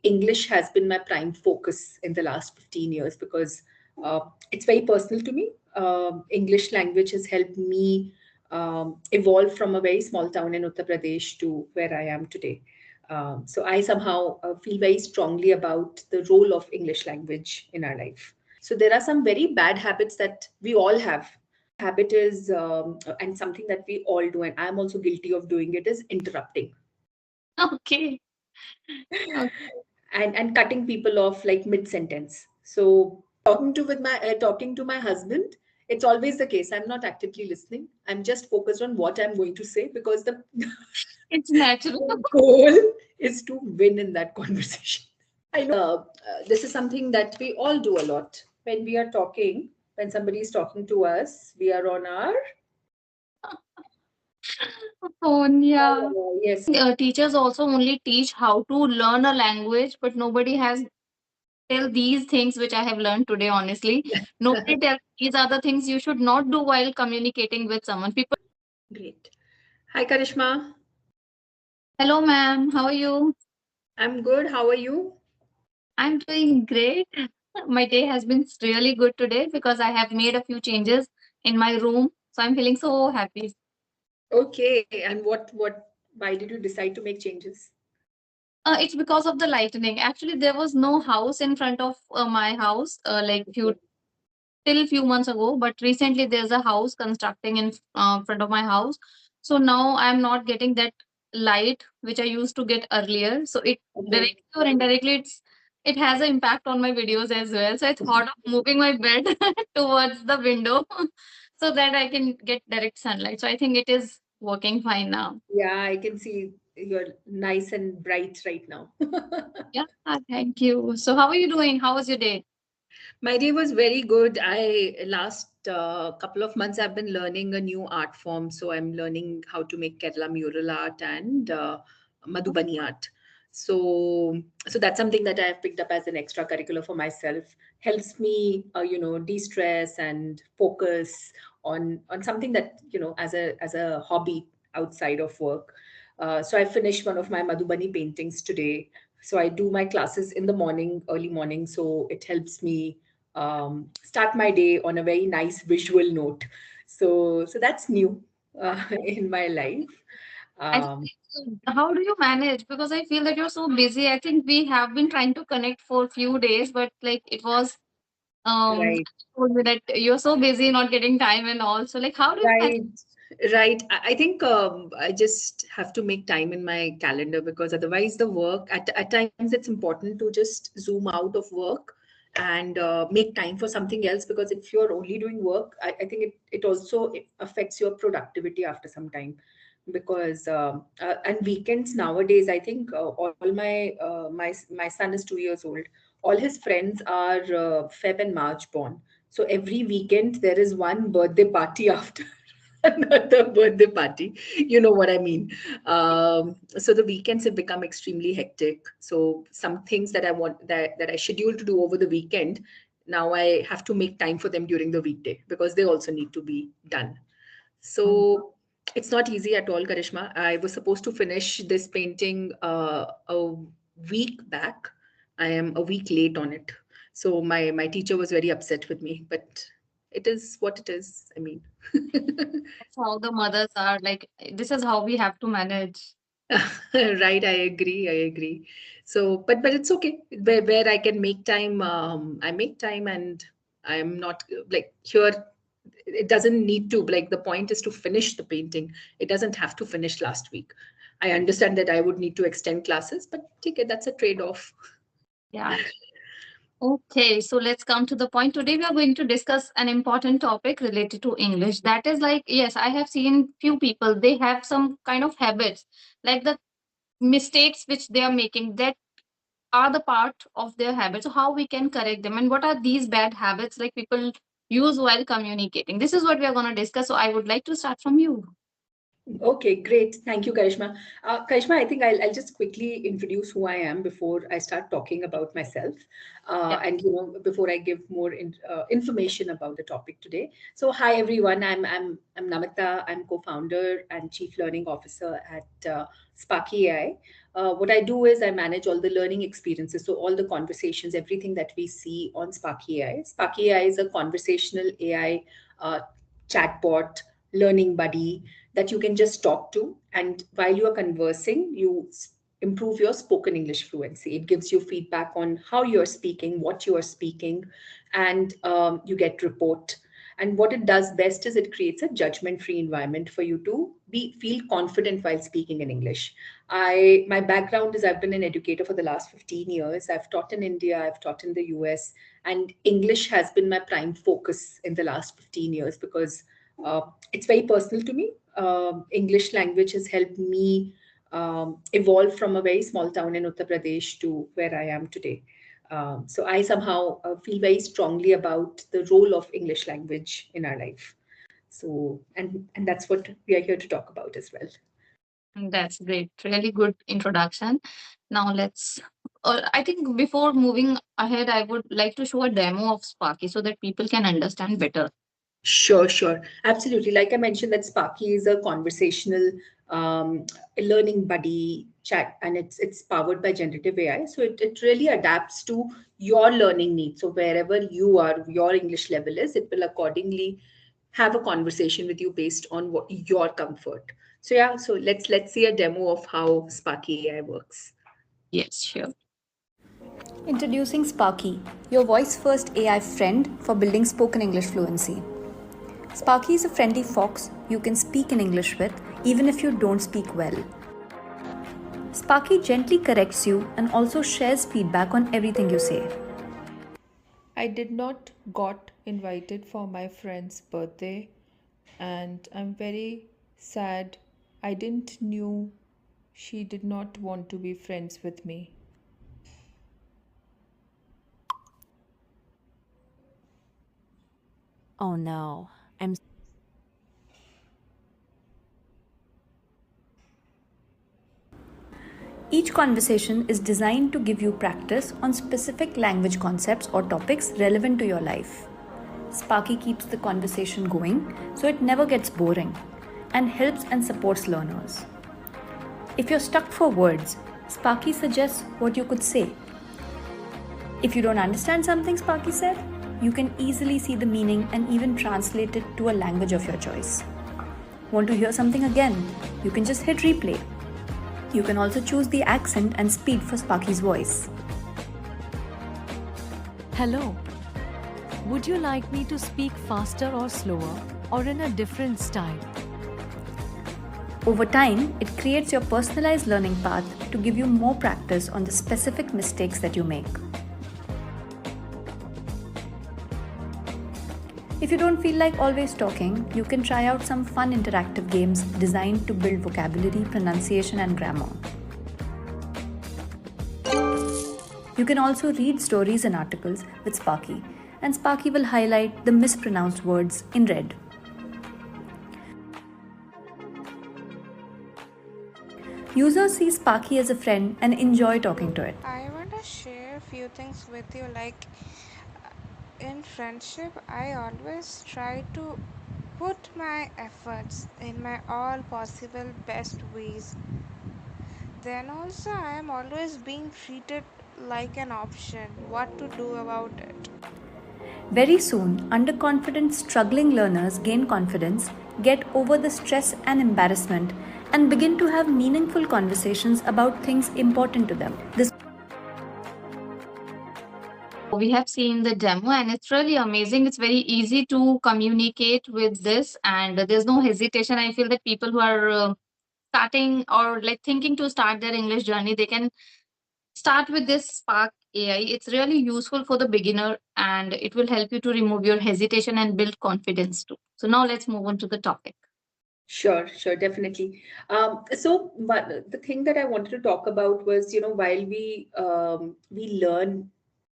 English has been my prime focus in the last 15 years because it's very personal to me. English language has helped me evolve from a very small town in Uttar Pradesh to where I am today. So I somehow feel very strongly about the role of English language in our life. So there are some very bad habits that we all have. Habit is, and something that we all do, and I'm also guilty of doing it, is interrupting. Okay. Okay. And cutting people off like mid sentence. So talking to my husband, it's always the case. I'm not actively listening. I'm just focused on what I'm going to say because the It's natural. goal is to win in that conversation. I know this is something that we all do a lot when we are talking. When somebody is talking to us, we are on our Phone, yeah. yes. Teachers also only teach how to learn a language, but nobody has tell these things which I have learned today, honestly. Nobody tells these are the things you should not do while communicating with someone. People, Great. Hi, Karishma. hello, ma'am, how are you? I'm good. How are you? I'm doing great. My day has been really good today because I have made a few changes in my room. So I'm feeling so happy. Okay. And why did you decide to make changes? It's because of the lightning. Actually, there was no house in front of my house, like few Okay. till few months ago, but recently there's a house constructing in front of my house. So now I'm not getting that light which I used to get earlier. So it Okay. directly or indirectly it has an impact on my videos as well. So I thought of moving my bed towards the window so that I can get direct sunlight. So I think it is working fine now. Yeah, I can see you're nice and bright right now. Yeah, thank you. So how are you doing? How was your day? My day was very good. I last couple of months I've been learning a new art form. So I'm learning how to make Kerala mural art and Madhubani art. So that's something that I have picked up as an extracurricular for myself. Helps me, de-stress and focus on something that as a hobby outside of work. So I finished one of my Madhubani paintings today. So I do my classes in the morning, early morning. So it helps me start my day on a very nice visual note. So that's new in my life. I think Um, how do you manage? Because I feel that you're so busy. I think we have been trying to connect for a few days, but like it was right, told me that you're so busy not getting time and all. So like how do you manage? right, right. I think I just have to make time in my calendar because otherwise the work at times it's important to just zoom out of work and make time for something else because if you're only doing work, I think it also it affects your productivity after some time because and weekends nowadays I think all my son is 2 years old. All his friends are Feb and March born, so every weekend there is one birthday party after another birthday party. You know what I mean? So the weekends have become extremely hectic. So some things that I want that I scheduled to do over the weekend, now I have to make time for them during the weekday because they also need to be done. So it's not easy at all, Karishma. I was supposed to finish this painting a week back. I am a week late on it. So my teacher was very upset with me, but it is what it is. I mean, That's how the mothers are. Like this is how we have to manage. right, I agree. I agree. So, but it's okay. Where I can make time, I make time, and I'm not like here. It doesn't need to like the point is to finish the painting. It doesn't have to finish last week. I understand that I would need to extend classes, but take it. That's a trade-off. Yeah. Okay, so let's come to the point. Today we are going to discuss an important topic related to English. That is like, yes, I have seen few people, they have some kind of habits, like the mistakes which they are making that are the part of their habits. So how we can correct them and what are these bad habits like people use while communicating? This is what we are going to discuss. So I would like to start from you. Okay, great. Thank you, Karishma. Karishma, I think I'll just quickly introduce who I am before I start talking about myself, Yeah. and before I give more information about the topic today. So, hi everyone. I'm Namita. I'm co-founder and chief learning officer at Sparky AI. What I do is I manage all the learning experiences, so all the conversations, everything that we see on Sparky AI. Sparky AI is a conversational AI uh, chatbot, learning buddy that you can just talk to. And while you are conversing, improve your spoken English fluency. It gives you feedback on how you're speaking, what you are speaking, and you get report. And what it does best is it creates a judgment-free environment for you to feel confident while speaking in English. My background is I've been an educator for the last 15 years. I've taught in India, I've taught in the US, and English has been my prime focus in the last 15 years because uh, it's very personal to me. English language has helped me evolve from a very small town in Uttar Pradesh to where I am today. So I somehow feel very strongly about the role of English language in our life. So and that's what we are here to talk about as well. That's great. Really good introduction. Now let's. I think before moving ahead, I would like to show a demo of Sparky so that people can understand better. Sure, sure. Absolutely. Like I mentioned, that Sparky is a conversational um, learning buddy chat, and it's powered by generative AI. So it really adapts to your learning needs. So wherever you are, your English level is, it will accordingly have a conversation with you based on what your comfort. So yeah, so let's see a demo of how Sparky AI works. Yes, sure. Introducing Sparky, your voice first AI friend for building spoken English fluency. Sparky is a friendly fox you can speak in English with even if you don't speak well. Sparky gently corrects you and also shares feedback on everything you say. I did not got invited for my friend's birthday and I'm very sad. I didn't knew she did not want to be friends with me. Oh no, I'm Each conversation is designed to give you practice on specific language concepts or topics relevant to your life. Sparky keeps the conversation going so it never gets boring and helps and supports learners. If you're stuck for words, Sparky suggests what you could say. If you don't understand something Sparky said, you can easily see the meaning and even translate it to a language of your choice. Want to hear something again? You can just hit replay. You can also choose the accent and speed for Sparky's voice. hello. Would you like me to speak faster or slower or in a different style? Over time, it creates your personalized learning path to give you more practice on the specific mistakes that you make. If you don't feel like always talking, you can try out some fun interactive games designed to build vocabulary, pronunciation, and grammar. You can also read stories and articles with Sparky, and Sparky will highlight the mispronounced words in red. Users see Sparky as a friend and enjoy talking to it. I want to share a few things with you. Like in friendship, I always try to put my efforts in my all possible best ways. Then also, I am always being treated like an option. What to do about it? Very soon, underconfident, struggling learners gain confidence, get over the stress and embarrassment, and begin to have meaningful conversations about things important to them. This We have seen the demo and it's really amazing. It's very easy to communicate with this, and there's no hesitation. I feel that people who are starting or like thinking to start their English journey, they can start with this Spark AI. It's really useful for the beginner and it will help you to remove your hesitation and build confidence too. So now let's move on to the topic. Sure, sure, definitely. But the thing that I wanted to talk about was, while we learn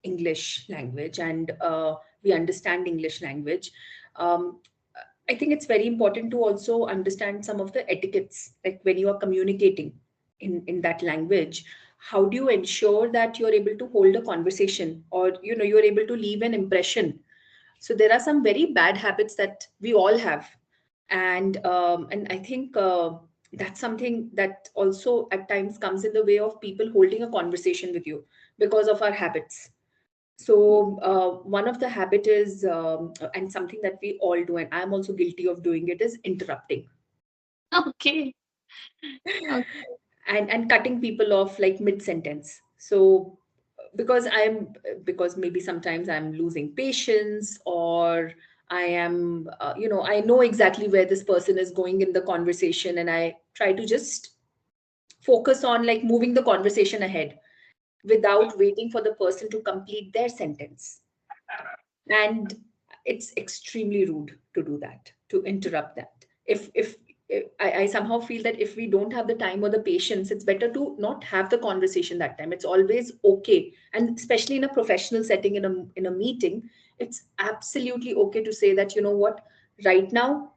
English language and we understand English language, um, I think it's very important to also understand some of the etiquettes, like when you are communicating in that language, how do you ensure that you're able to hold a conversation, or you're able to leave an impression. So there are some very bad habits that we all have, and I think that's something that also at times comes in the way of people holding a conversation with you because of our habits. So one of the habit is, and something that we all do, and I'm also guilty of doing it, is interrupting Okay. Okay. and cutting people off like mid sentence. So because maybe sometimes I'm losing patience, or I am, I know exactly where this person is going in the conversation, and I try to just focus on like moving the conversation ahead without waiting for the person to complete their sentence. And it's extremely rude to do that, to interrupt that. If I somehow feel that if we don't have the time or the patience, it's better to not have the conversation that time. It's always okay, and especially in a professional setting, in a meeting, it's absolutely okay to say that, you know what, right now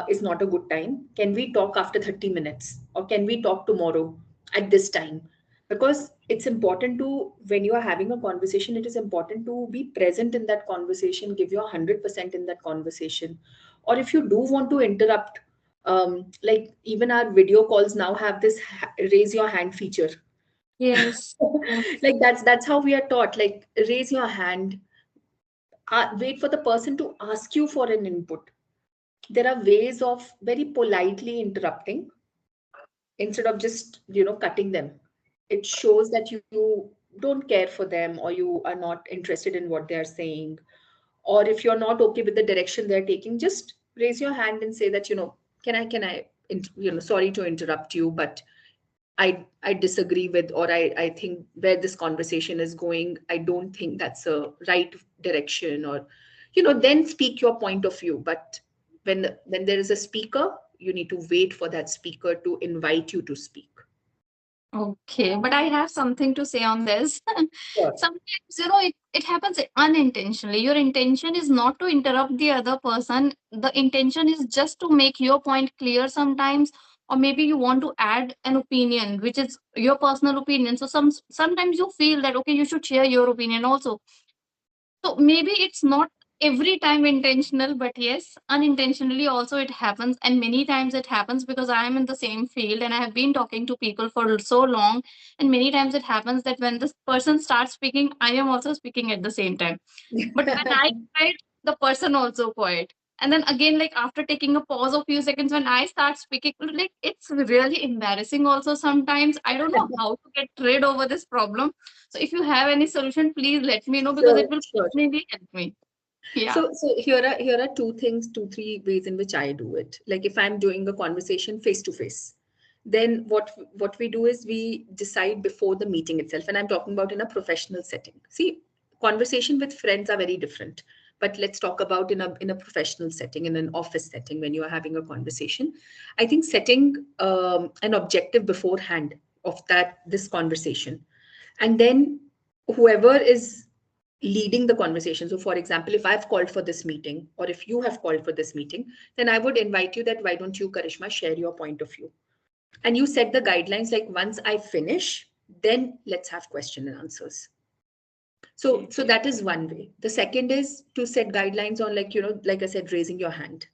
is not a good time. Can we talk after 30 minutes, or can we talk tomorrow at this time? Because it's important to, when you are having a conversation, it is important to be present in that conversation, give your 100% in that conversation. Or if you do want to interrupt, like even our video calls now have this raise your hand feature. Yes. Yes. Like that's how we are taught, like raise your hand, wait for the person to ask you for an input. There are ways of very politely interrupting instead of just cutting them. It shows that you don't care for them, or you are not interested in what they are saying. Or if you're not okay with the direction they're taking, just raise your hand and say that, can I sorry to interrupt you, but I disagree with, or I think where this conversation is going, I don't think that's a right direction. Or then speak your point of view. But when there is a speaker, you need to wait for that speaker to invite you to speak. Okay, but I have something to say on this. Sure. Sometimes, it happens unintentionally. Your intention is not to interrupt the other person. The intention is just to make your point clear sometimes, or maybe you want to add an opinion, which is your personal opinion. So sometimes you feel that okay, you should share your opinion also. So maybe it's not every time intentional, but yes, unintentionally also it happens. And many times it happens because I am in the same field and I have been talking to people for so long. And many times it happens that when this person starts speaking, I am also speaking at the same time. But when I quiet, the person also quiet. And then again, like after taking a pause of few seconds, when I start speaking, like it's really embarrassing also sometimes. I don't know how to get rid over this problem. So if you have any solution, please let me know because it Sure, will sure. definitely help me. Yeah. So here are two things, two, three ways in which I do it. Like if I'm doing a conversation face to face, then what we do is we decide before the meeting itself. And I'm talking about in a professional setting. See, conversation with friends are very different. But let's talk about in a professional setting, in an office setting, when you are having a conversation. I think setting an objective beforehand of that this conversation, and then whoever is leading the conversation. So, for example, if I've called for this meeting, or if you have called for this meeting, then I would invite you that why don't you, Karishma, share your point of view? And you set the guidelines like once I finish, then let's have question and answers. So that is one way. The second is to set guidelines on, like, like I said, raising your hand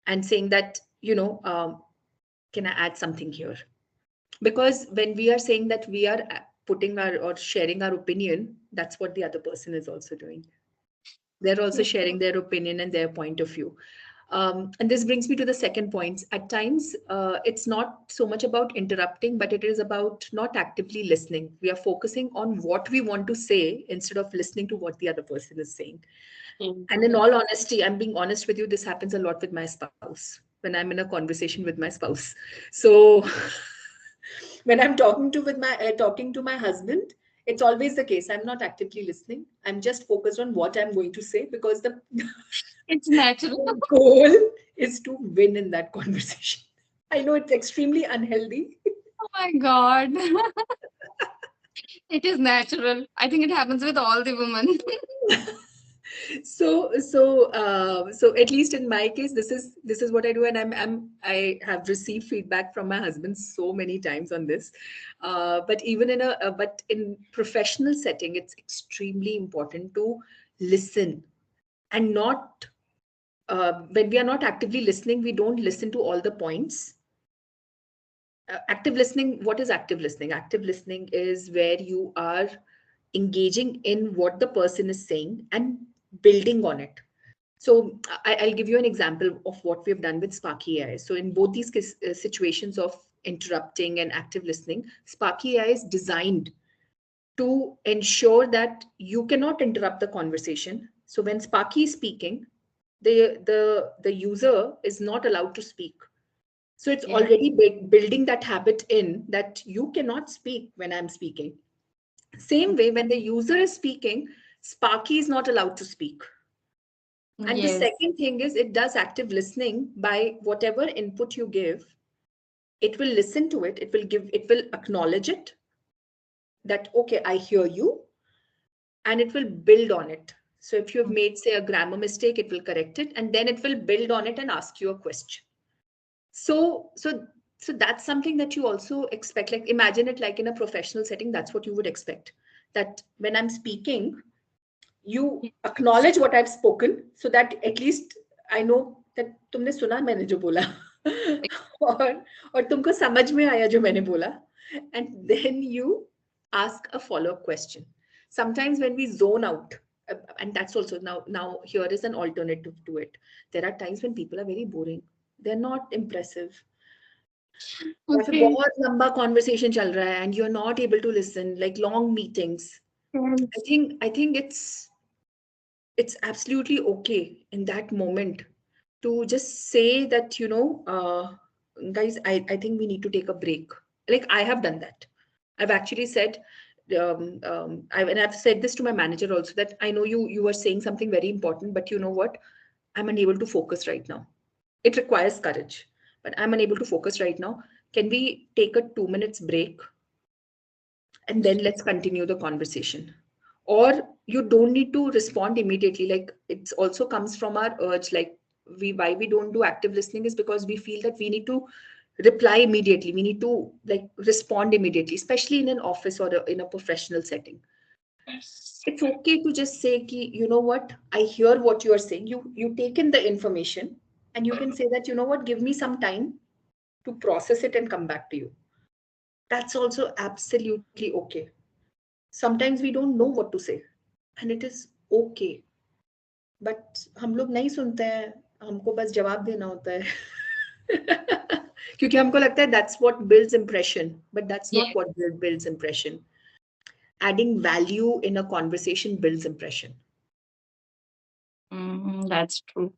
and saying that, can I add something here? Because when we are saying that we are putting our or sharing our opinion, that's what the other person is also doing. They're also sharing their opinion and their point of view. And this brings me to the second point. At times, it's not so much about interrupting, but it is about not actively listening. We are focusing on what we want to say instead of listening to what the other person is saying. And in all honesty, I'm being honest with you, this happens a lot with my spouse when I'm in a conversation with my spouse. So when I'm talking to my husband, it's always the case. I'm not actively listening. I'm just focused on what I'm going to say, because the It's natural. goal is to win in that conversation. I know it's extremely unhealthy. Oh my God. It is natural. I think it happens with all the women. So at least in my case, this is what I do, and I have received feedback from my husband so many times on this. But even in but in professional setting, it's extremely important to listen and not when we are not actively listening, we don't listen to all the points. Active listening, what is active listening? Active listening is where you are engaging in what the person is saying and building on it. So I'll give you an example of what we've done with Sparky AI. So in both these situations of interrupting and active listening, Sparky AI is designed to ensure that you cannot interrupt the conversation. So when Sparky is speaking, the user is not allowed to speak. So it's Yeah. already building that habit in that you cannot speak when I'm speaking. Same way, when the user is speaking, Sparky is not allowed to speak. And the Yes. second thing is it does active listening by whatever input you give. It will listen to it. It will acknowledge it that, okay, I hear you, and it will build on it. So if you've made, say, a grammar mistake, it will correct it, and then it will build on it and ask you a question. So that's something that you also expect. Like imagine it like in a professional setting, that's what you would expect. That when I'm speaking, you acknowledge what I've spoken so that at least I know that तुमने सुना मैंने जो बोला और तुमको समझ में आया जो मैंने बोला, and then you ask a follow-up question. Sometimes when we zone out, and that's also now here is an alternative to it. There are times when people are very boring. They're not impressive. या फिर Okay. बहुत लंबा conversation चल रहा है and you're not able to listen, like long meetings. I think it's absolutely okay in that moment to just say that, guys, I think we need to take a break. Like I have done that. I've actually said, and I've said this to my manager also, that I know you were saying something very important, but you know what? I'm unable to focus right now. It requires courage, but I'm unable to focus right now. Can we take a 2 minutes break and then let's continue the conversation? Or you don't need to respond immediately. Like it also comes from our urge. Like why we don't do active listening is because we feel that we need to reply immediately. We need to like respond immediately, especially in an office or in a professional setting. It's okay to just say ki, you know what, I hear what you are saying. You take in the information and you can say that, you know what, give me some time to process it and come back to you. That's also absolutely okay. Sometimes we don't know what to say and it is okay. But हम लोग नहीं सुनते हैं, हमको बस जवाब देना होता है. क्योंकि हमको लगता है that's what builds impression, but that's not Yeah. what builds impression. Adding value in a conversation builds impression. That's true.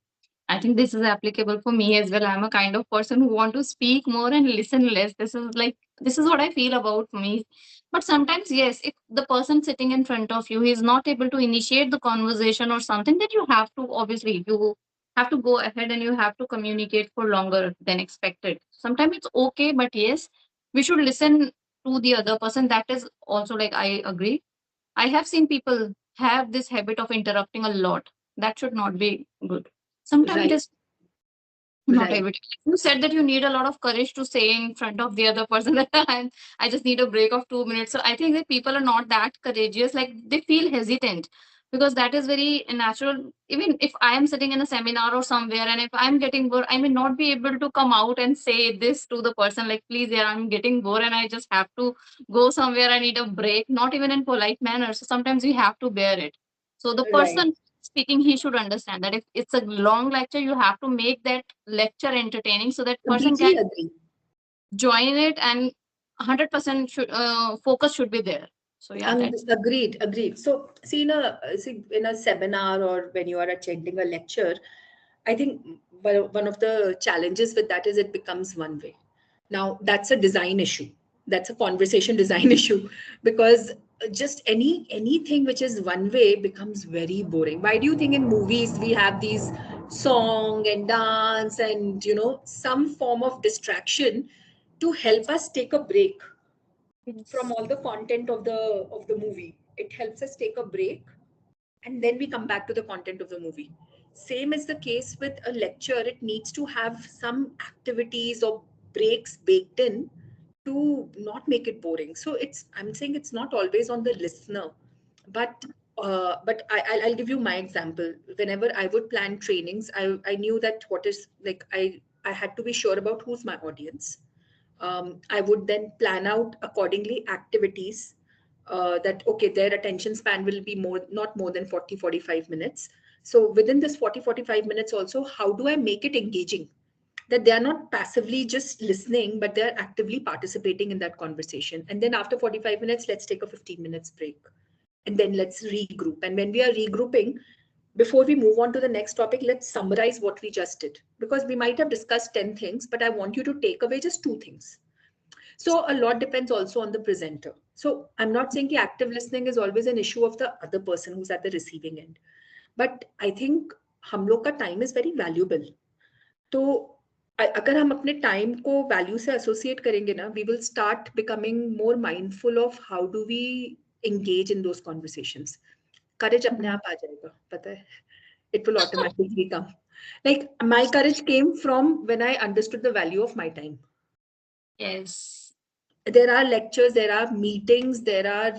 I think this is applicable for me as well. I'm a kind of person who want to speak more and listen less. This is what I feel about me. But sometimes, yes, if the person sitting in front of you is not able to initiate the conversation or something, then you have to go ahead and you have to communicate for longer than expected. Sometimes it's okay, but yes, we should listen to the other person. That is also like I agree. I have seen people have this habit of interrupting a lot. That should not be good. Sometimes it Right, is not right. able to. You said that you need a lot of courage to say in front of the other person that I just need a break of 2 minutes. So I think that people are not that courageous. Like they feel hesitant because that is very natural. Even if I am sitting in a seminar or somewhere and if I'm getting bored, I may not be able to come out and say this to the person like, please, yeah, I'm getting bored and I just have to go somewhere. I need a break, not even in polite manner. So sometimes we have to bear it. So the Right. person speaking, he should understand that if it's a long lecture, you have to make that lecture entertaining so that person can Completely agree. join it and 100% should focus should be there. So yeah, that's Agreed. So see in a seminar or when you are attending a lecture, I think one of the challenges with that is it becomes one way. Now that's a design issue. That's a conversation design issue because just anything which is one way becomes very boring. Why do you think in movies we have these song and dance and some form of distraction to help us take a break from all the content of the movie? It helps us take a break and then we come back to the content of the movie. Same is the case with a lecture. It needs to have some activities or breaks baked in to not make it boring. So I'm saying it's not always on the listener, but I'll give you my example. Whenever I would plan trainings, I knew that what is like I had to be sure about who's my audience. I would then plan out accordingly activities that, okay, their attention span will be not more than 40-45 minutes. So within this 40-45 minutes also, how do I make it engaging? That they are not passively just listening, but they're actively participating in that conversation. And then after 45 minutes, let's take a 15 minutes break. And then let's regroup. And when we are regrouping, before we move on to the next topic, let's summarize what we just did. Because we might have discussed 10 things, but I want you to take away just 2 things. So a lot depends also on the presenter. So I'm not saying the active listening is always an issue of the other person who's at the receiving end. But I think हम लोग का time is very valuable. तो अगर हम अपने time को value से associate करेंगे ना, we will start becoming more mindful of how do we engage in those conversations. Courage अपने आप आ जाएगा, पता है, it will automatically come. Like my courage came from when I understood the value of my time. Yes. There are lectures, there are meetings, there are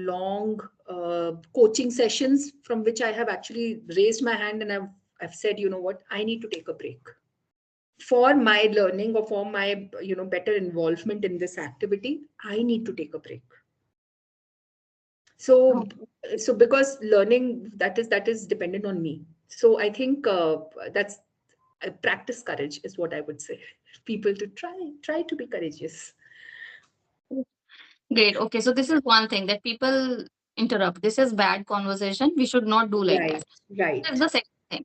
long coaching sessions from which I have actually raised my hand and I've said, you know what, I need to take a break for my learning or for my better involvement in this activity. I need to take a break. So because learning, that is dependent on me. So I think that's practice courage is what I would say. People to try to be courageous. Great. Okay, so this is one thing that people interrupt. This is bad conversation. We should not do like that. Right. That's the second thing.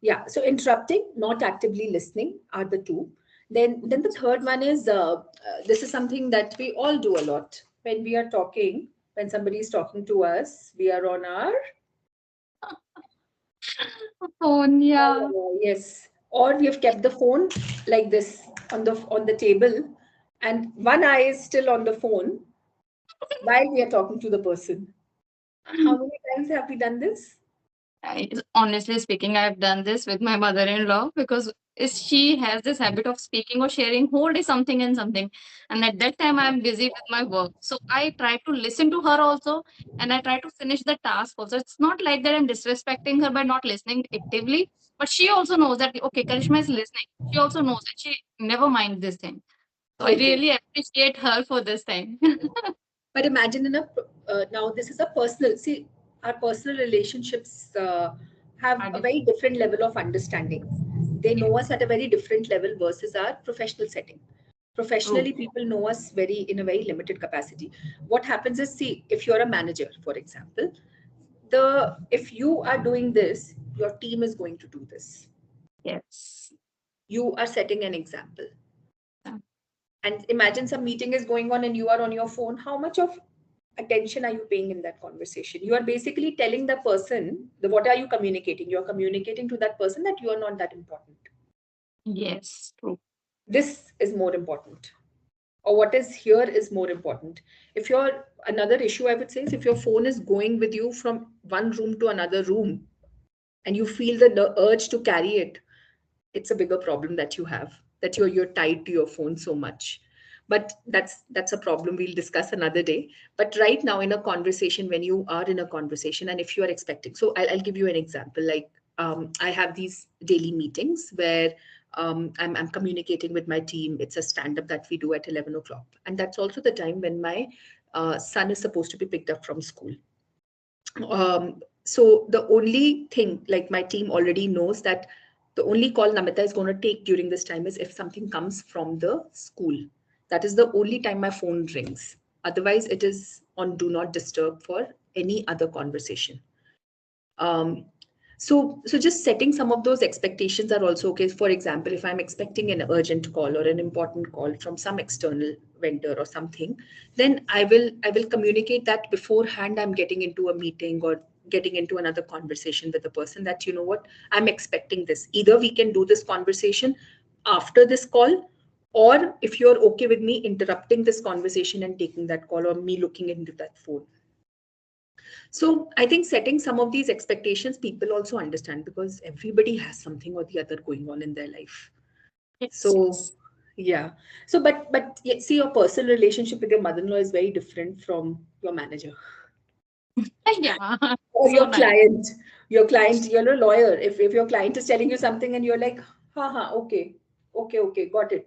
Yeah. So interrupting, not actively listening are the two. Then the third one is this is something that we all do a lot when we are talking. When somebody is talking to us, we are on our Phone, yeah. yes, or we have kept the phone like this on the table, and one eye is still on the phone while we are talking to the person. How many times have we done this? Honestly speaking, I've done this with my mother-in-law because she has this habit of speaking or sharing whole day something and something, and at that time I'm busy with my work. So I try to listen to her also, and I try to finish the task also. It's not like that I'm disrespecting her by not listening actively, but she also knows that okay, Karishma is listening. She also knows that she never minds this thing. So I really appreciate her for this time. But imagine now this is a personal, see, our personal relationships have a very different level of understanding. They know us at a very different level versus our professional setting. Professionally, people know us in a very limited capacity. What happens is, see, if you're a manager, for example, if you are doing this, your team is going to do this. Yes. You are setting an example. And imagine some meeting is going on and you are on your phone. How much of attention are you paying in that conversation? You are basically telling the person, what are you communicating? You are communicating to that person that you are not that important. Yes, true. This is more important. Or what is here is more important. Another issue I would say is if your phone is going with you from one room to another room and you feel the urge to carry it, it's a bigger problem that you have, that you're tied to your phone so much. But that's a problem we'll discuss another day. But right now in a conversation, when you are in a conversation and if you are expecting, so I'll give you an example. Like I have these daily meetings where I'm communicating with my team. It's a stand-up that we do at 11 o'clock. And that's also the time when my son is supposed to be picked up from school. So the only thing, like my team already knows that the only call Namita is going to take during this time is if something comes from the school. That is the only time my phone rings. Otherwise, it is on do not disturb for any other conversation. So just setting some of those expectations are also okay. For example, if I'm expecting an urgent call or an important call from some external vendor or something, then I will communicate that beforehand. I'm getting into a meeting or getting into another conversation with the person that, you know what, I'm expecting this. Either we can do this conversation after this call, or if you're okay with me interrupting this conversation and taking that call or me looking into that phone. So I think setting some of these expectations, people also understand because everybody has something or the other going on in their life. Yes, So yes. yeah. So but see, your personal relationship with your mother-in-law is very different from your manager Yeah, or so your nice. client. Your client, you're a lawyer. If your client is telling you something and you're like, haha, okay, okay, got it.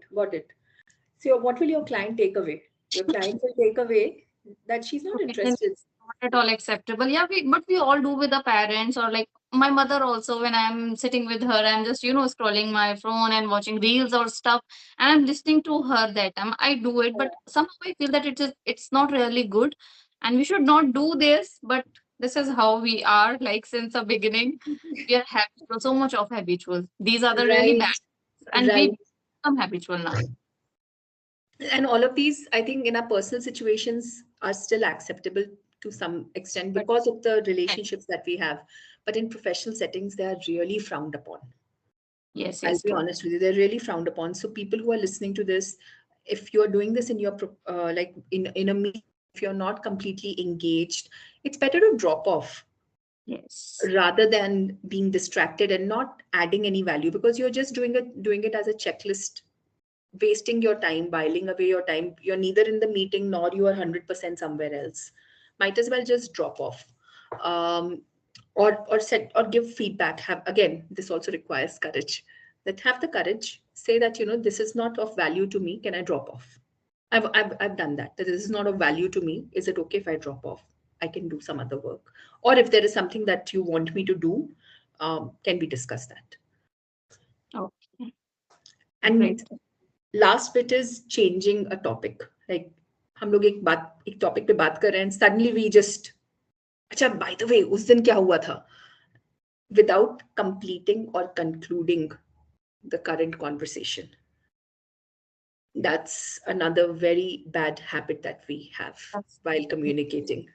So what will your client take away? Your client will take away that she's not Professionally, interested. it's not at all acceptable. Yeah, but we all do with the parents, or like my mother also. When I'm sitting with her, I'm just scrolling my phone and watching reels or stuff, and I'm listening to her that time. I do it, but somehow I feel that it's not really good, and we should not do this. But this is how we are. Like since the beginning, we are habitual. So much of habitual. These are the really Right, bad, and we right. become habitual now. And all of these, I think, in our personal situations are still acceptable to some extent But because of the yes, relationships that we have. But in professional settings, they are really frowned upon. yes, I'll yes, be true. honest with you, they're really frowned upon. So people who are listening to this, if you're doing this in your like in a meeting, if you're not completely engaged, it's better to drop off Yes. rather than being distracted and not adding any value because you're just doing it as a checklist, wasting your time, whiling away your time. You're neither in the meeting nor you are 100% somewhere else. Might as well just drop off. um, or set or give feedback. Have, again, this also requires courage. That have the courage, say that this is not of value to me, can I drop off? I've done that. That this is not of value to me, is it okay if I drop off? I can do some other work. Or if there is something that you want me to do, can we discuss that? Okay. And Great. Last bit is changing a topic. Like हम लोग एक topic पे बात कर रहे हैं, suddenly we just, अच्छा by the way उस दिन क्या हुआ था, विदाउट कंप्लीटिंग और concluding the current conversation. That's another very bad habit that we have That's while communicating.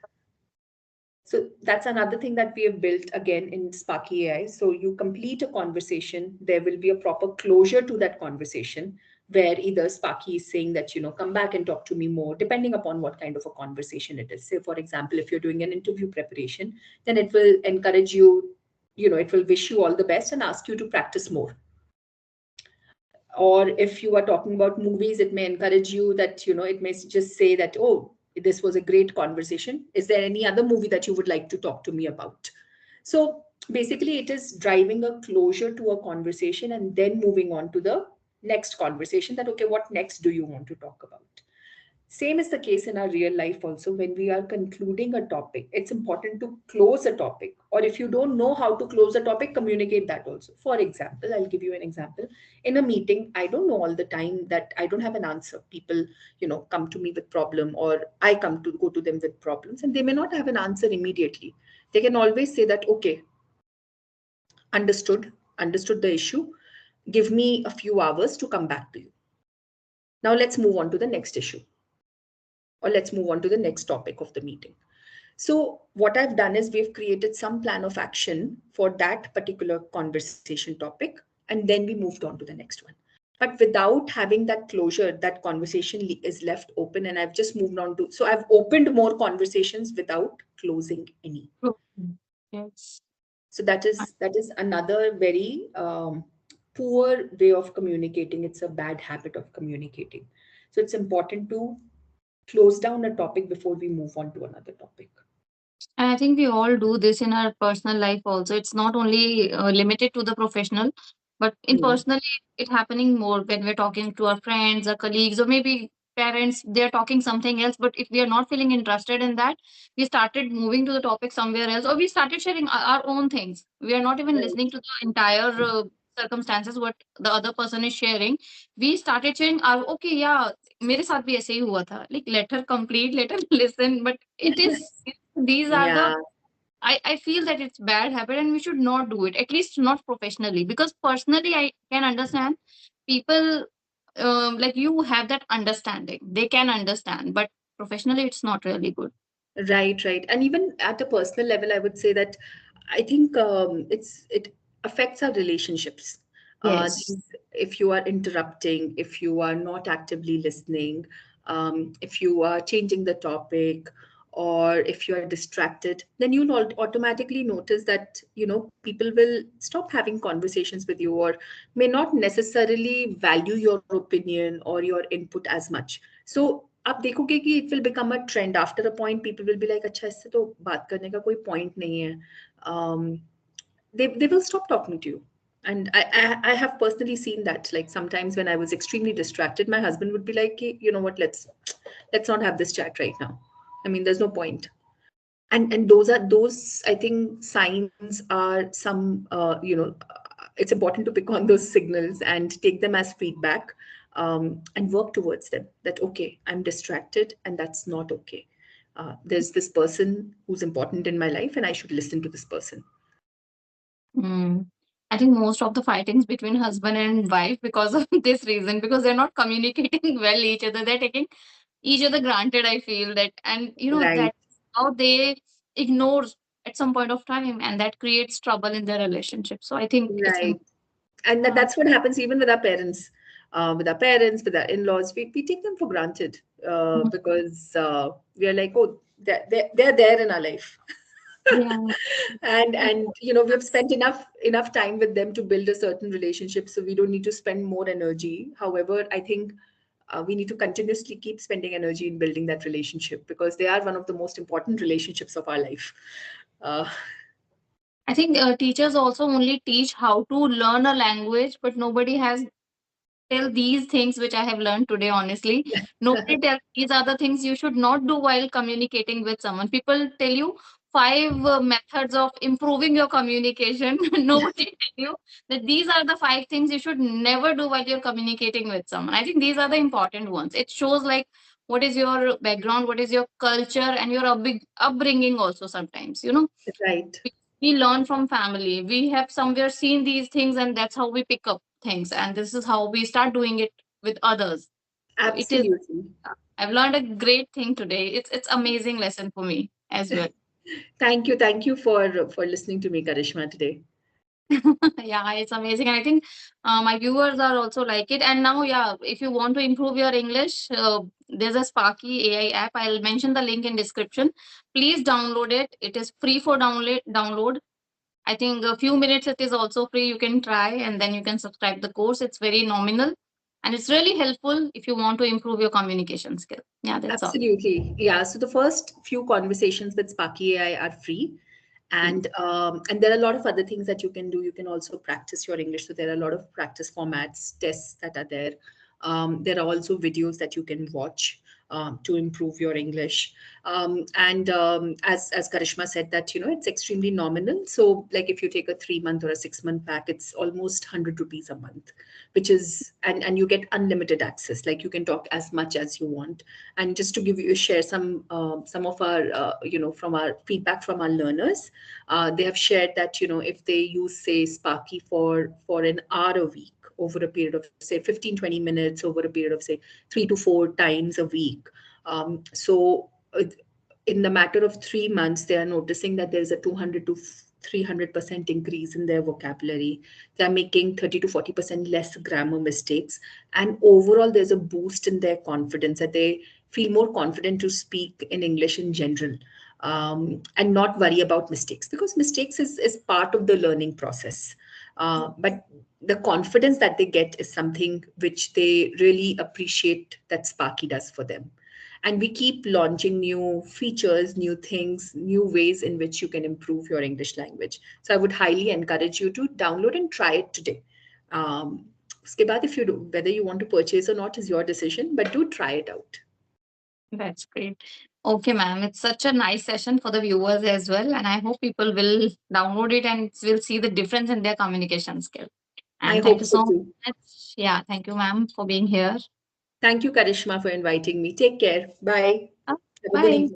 So that's another thing that we have built again in Sparky AI. So you complete a conversation, there will be a proper closure to that conversation where either Sparky is saying that, come back and talk to me more, depending upon what kind of a conversation it is. Say, for example, if you're doing an interview preparation, then it will encourage you, it will wish you all the best and ask you to practice more. Or if you are talking about movies, it may encourage you that, it may just say that, oh, this was a great conversation, is there any other movie that you would like to talk to me about? So basically it is driving a closure to a conversation and then moving on to the next conversation, that okay, what next do you want to talk about? Same is the case in our real life also. When we are concluding a topic, it's important to close a topic. Or if you don't know how to close a topic, communicate that also. For example, I'll give you an example. In a meeting, I don't know all the time that I don't have an answer. People, come to me with problem, or I go to them with problems, and they may not have an answer immediately. They can always say that, okay, understood the issue. Give me a few hours to come back to you. Now let's move on to the next issue, or let's move on to the next topic of the meeting. So what I've done is we've created some plan of action for that particular conversation topic, and then we moved on to the next one. But without having that closure, that conversation is left open, and I've just moved on to, so I've opened more conversations without closing any. True. Yes. So that is another very poor way of communicating. It's a bad habit of communicating. So it's important to close down a topic before we move on to another topic. And I think we all do this in our personal life also. It's not only limited to the professional, but in Hmm. personally, it happening more when we're talking to our friends, our colleagues, or maybe parents. They're talking something else, but if we are not feeling interested in that, we started moving to the topic somewhere else, or we started sharing our own things. We are not even Right. listening to the entire circumstances what the other person is sharing. We started sharing our okay, yeah, मेरे साथ भी ऐसे ही हुआ था. Like let her complete, let her listen, but it is these are the Yeah, I feel that it's bad habit and we should not do it, at least not professionally, because personally I can understand people like you have that understanding, they can understand, but professionally it's not really good. right. And even at a personal level, I would say that I think it affects our relationships. Yes. If you are interrupting, if you are not actively listening, if you are changing the topic, or if you are distracted, then you'll automatically notice that, people will stop having conversations with you, or may not necessarily value your opinion or your input as much. So आप देखोगे कि it will become a trend. After a point, people will be like, अच्छा इससे तो बात करने का कोई point नहीं है. They will stop talking to you. And I have personally seen that. Like sometimes when I was extremely distracted, my husband would be like, "Hey, you know what, let's not have this chat right now. I mean, there's no point." And those I think signs are some, it's important to pick on those signals and take them as feedback, and work towards them. That okay, I'm distracted, and that's not okay. There's this person who's important in my life, and I should listen to this person. Mm. I think most of the fightings between husband and wife because of this reason, because they're not communicating well each other. They're taking each other granted, I feel that. And Right, that's how they ignore at some point of time, and that creates trouble in their relationship. So I think it's right. And uh, that's what happens even with our parents, with our in-laws. We take them for granted, because we are like, oh, they're there in our life. yeah. And we have spent enough time with them to build a certain relationship, so we don't need to spend more energy. However, I think we need to continuously keep spending energy in building that relationship, because they are one of the most important relationships of our life. uh, I think teachers also only teach how to learn a language, but nobody has tell these things which I have learned today, honestly. Nobody tells these are the things you should not do while communicating with someone. People tell you five methods of improving your communication. Nobody tell you that these are the five things you should never do while you're communicating with someone. I think these are the important ones. It shows like what is your background, what is your culture, and your upbringing also sometimes, right. we learn from family. We have somewhere seen these things, and that's how we pick up things. And this is how we start doing it with others. So it is. Absolutely. I've learned a great thing today. It's amazing lesson for me as well. Thank you for listening to me, Karishma, today. Yeah, it's amazing, and I think my viewers are also like it. And now, yeah, if you want to improve your English, there's a Sparky AI app. I'll mention the link in description. Please download it. It is free for download. I think a few minutes it is also free. You can try and then you can subscribe the course. It's very nominal and it's really helpful if you want to improve your communication skill. Yeah, that's all. Absolutely. Yeah. So the first few conversations with Sparky AI are free. Free. And there are a lot of other things that you can do. You can also practice your English. So there are a lot of practice formats, tests that are there. There are also videos that you can watch to improve your English. And as Karishma said, that it's extremely nominal. So like if you take a 3 month or a 6 month pack, it's almost 100 rupees a month, which is and you get unlimited access. Like you can talk as much as you want. And just to give you share some of our from our feedback from our learners, they have shared that if they use say Sparky for an hour a week over a period of say 15-20 minutes over a period of say 3 to 4 times a week, so in the matter of 3 months they are noticing that there's a 200 to 300% increase in their vocabulary. They're making 30 to 40% less grammar mistakes, and overall there's a boost in their confidence, that they feel more confident to speak in English in general, and not worry about mistakes, because mistakes is part of the learning process. But the confidence that they get is something which they really appreciate that Sparky does for them. And we keep launching new features, new things, new ways in which you can improve your English language. So I would highly encourage you to download and try it today. Uske baad, if you do, whether you want to purchase or not is your decision, but do try it out. That's great. Okay, ma'am. It's such a nice session for the viewers as well. And I hope people will download it and will see the difference in their communication skill. I And thank hope you so so too. much. Yeah, thank you, ma'am, for being here. Thank you, Karishma, for inviting me. Take care. Bye. Uh, Have a good Bye. evening.